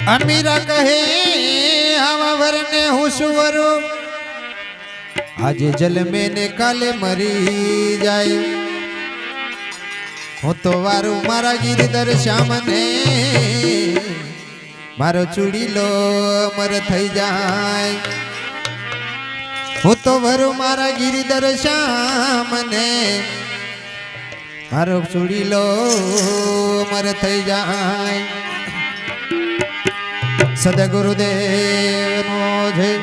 अनमीरा कहे हम वरने हुसवरो आज जल में ने काले मरी जाए हूँ तो वारू मारा गिरधर श्याम ने मारो चूड़ीलो अमर थई जाए हूँ तो वारू मारा गिरधर श्याम ने मारो चूड़ीलो अमर थई जाए सदगुरुदेव नो जय।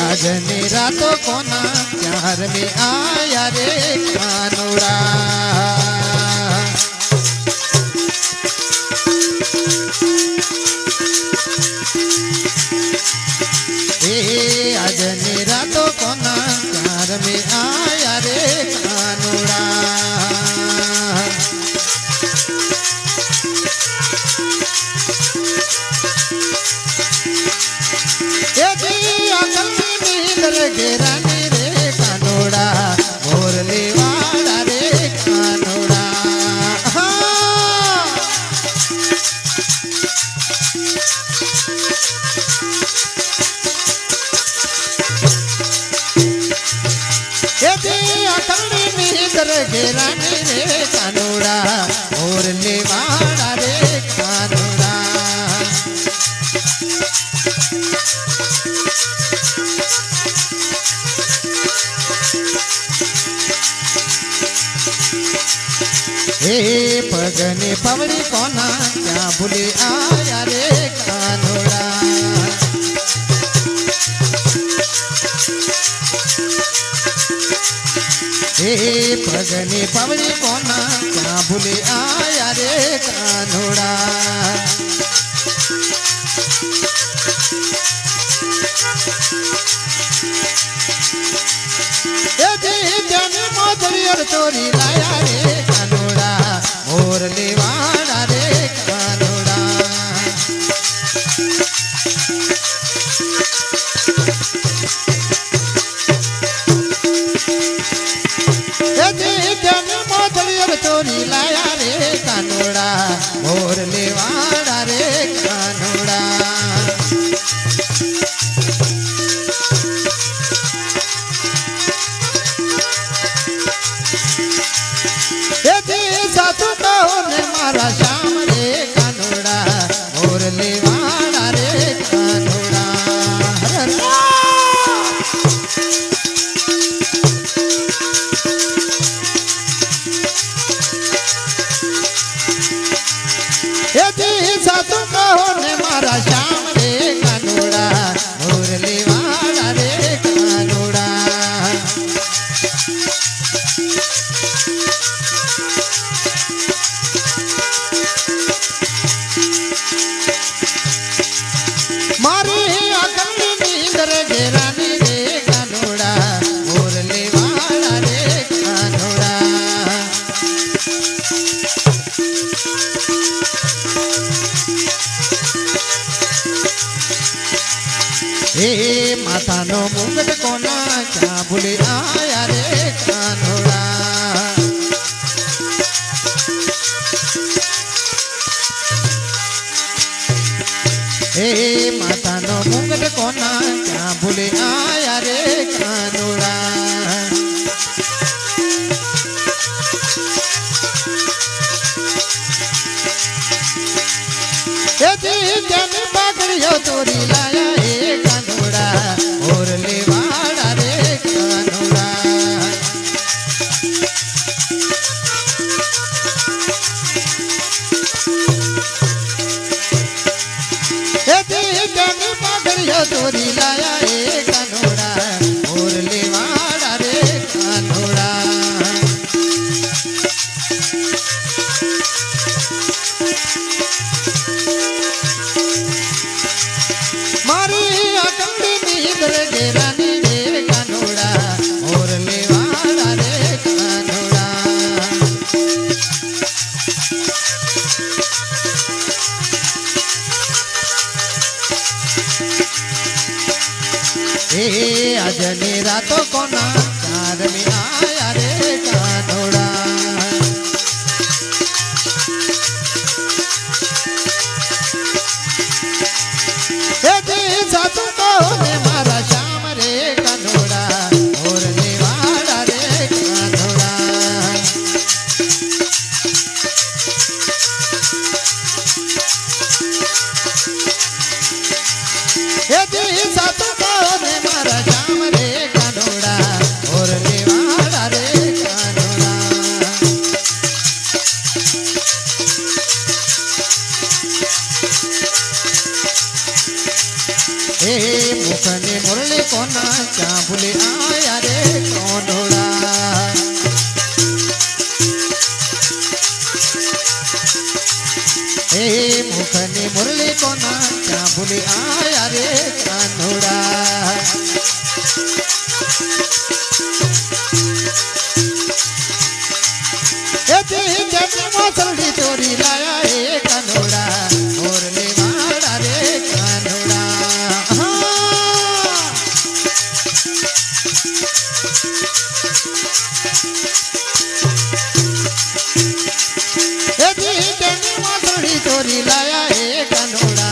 आज मेरा तो कोना प्यार में आया रे कानूड़ा आज मेरा तो कोना प्यार में आया रे कानूड़ा घेराने रे कानोड़ा मोरली वाला रे कानोड़ा घेराने रे कानोड़ा मोरली वाला रे कानोड़ा पगने पवड़ी कोना क्या भूले आया रे कानोड़ा पगने पवड़ी कोना क्या भूले आया रे कानोड़ा चोरी लाया रे कानोड़ा मोरली वाला रे कानोड़ा चोरी लाया रे कानोड़ा मोरली वाला रे कानोड़ा मारा श्याम रे कानोड़ा मोरली वाला रे कानोड़ा साधु कहो ने मारा श्याम रे कानोड़ा मोरली वाला रे कानोड़ा घेरानी रे कानोड़ा मोरली वाला रे कानोड़ा माथा नो मुकुट कोना क्या भूले आया रे कानोड़ा माता नो मुकुट कोना क्या भूले आया रे कानोड़ा जन पकड़ियो चोरी लाया कानोड़ा मोरली वाला रे कानोड़ा रातों कोना चार में आया रे कानोड़ा साधु को ने मारा श्याम रे कानोड़ा और निवाड़ा रे कानोड़ा साधु को ने मारा श्याम रे कानोड़ा और निवाड़ा रे कानोड़ा मुखने मुरली कोना चाबुले आया रे कानोड़ा मुखने मुरली कोना चाबुले आया रे कानोड़ा मसलड़ी चोरी लाया रे कानोड़ा और निवाड़ा रे कानोड़ा चोरी लाया ए कानोड़ा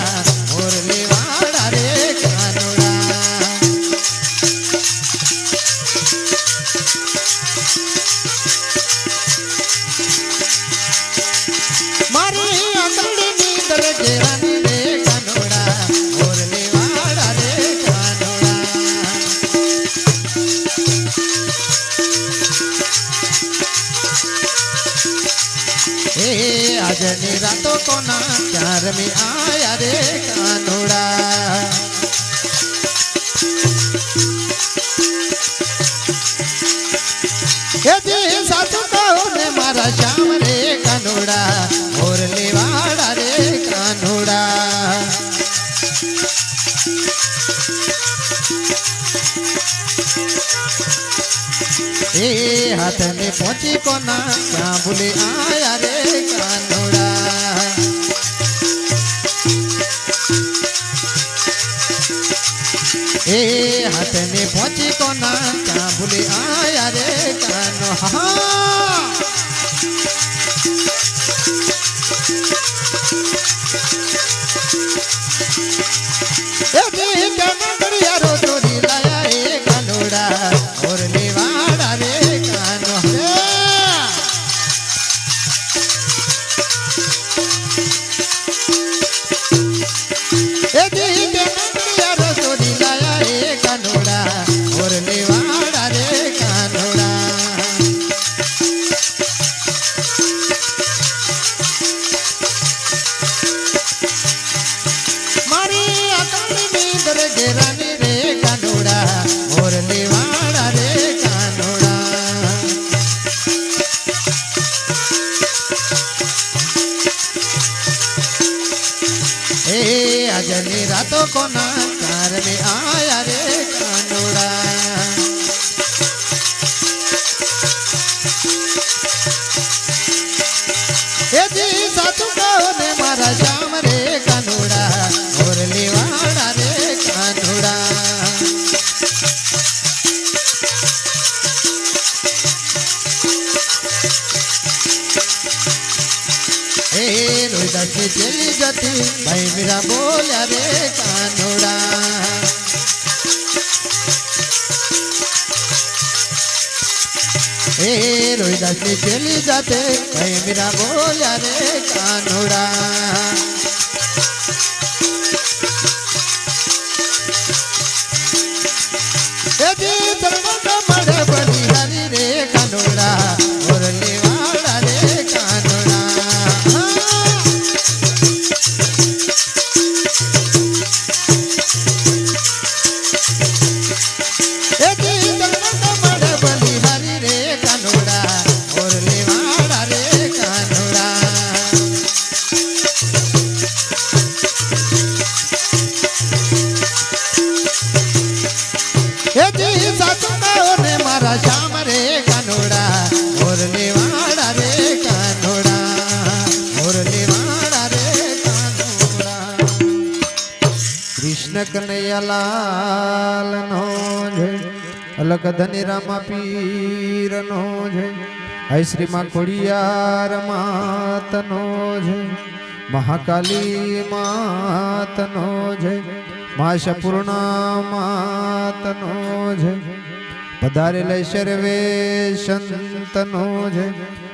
और निवाड़ा रे कानोड़ा मारी अंदड़ी नींदर घेरानी रे कानोड़ा और निवाड़ा रे कानोड़ा आजनी रातों कोना चार में आया रे कानोड़ा साधु को ने मारा श्याम रे कानोड़ा और निवाड़ा रे कानोड़ा हाथ में पहुंची कोना क्या बोले आया रे कानोड़ा हाथ में पहुंची कोना क्या बोले आया रे कानो रो चोरी लाया रे कानोड़ा और निवाड़ा रे कानो रो चोरी लाया रे कानोड़ा और निवाड़ा रे कानोड़ा मारी अकड़ी नींदर घेरानी रे कानोड़ा और निवाड़ा रे कानोड़ा अजनी रातों कोना चार में आया रे कानोड़ा साधु को ने मारा श्याम रे कानोड़ा और निवाड़ा रे कानोड़ा रोहिदास की चली जाती भाई मेरा बोला रे कानोड़ा रोहिदास की चली जाते भाई मेरा बोला रे कानोड़ा मड़ बड़ी हरी रे कानोड़ा और निवाड़ा रे कानोड़ा मारा श्याम रे कानोड़ा और निवाड़ा रे कानोड़ा और निवाड़ा रे कानोड़ा। कृष्ण कन्हैया लाल नो जय। અલગ ધની રામા પીરનો જય હૈ શ્રી માં ખોડિયાર માતનો જય મહાકાલી માતનો જય મા શપૂર્ણા માતનો જય પધારેલ સર્વે સંતનો જય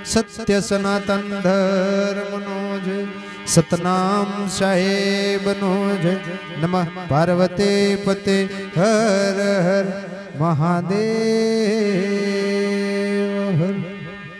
સત્ય સનાતન ધર્મનો જય સતનામ સાહેબનો જય નમઃ પાર્વતી પતે હર હર મહાદેવ હર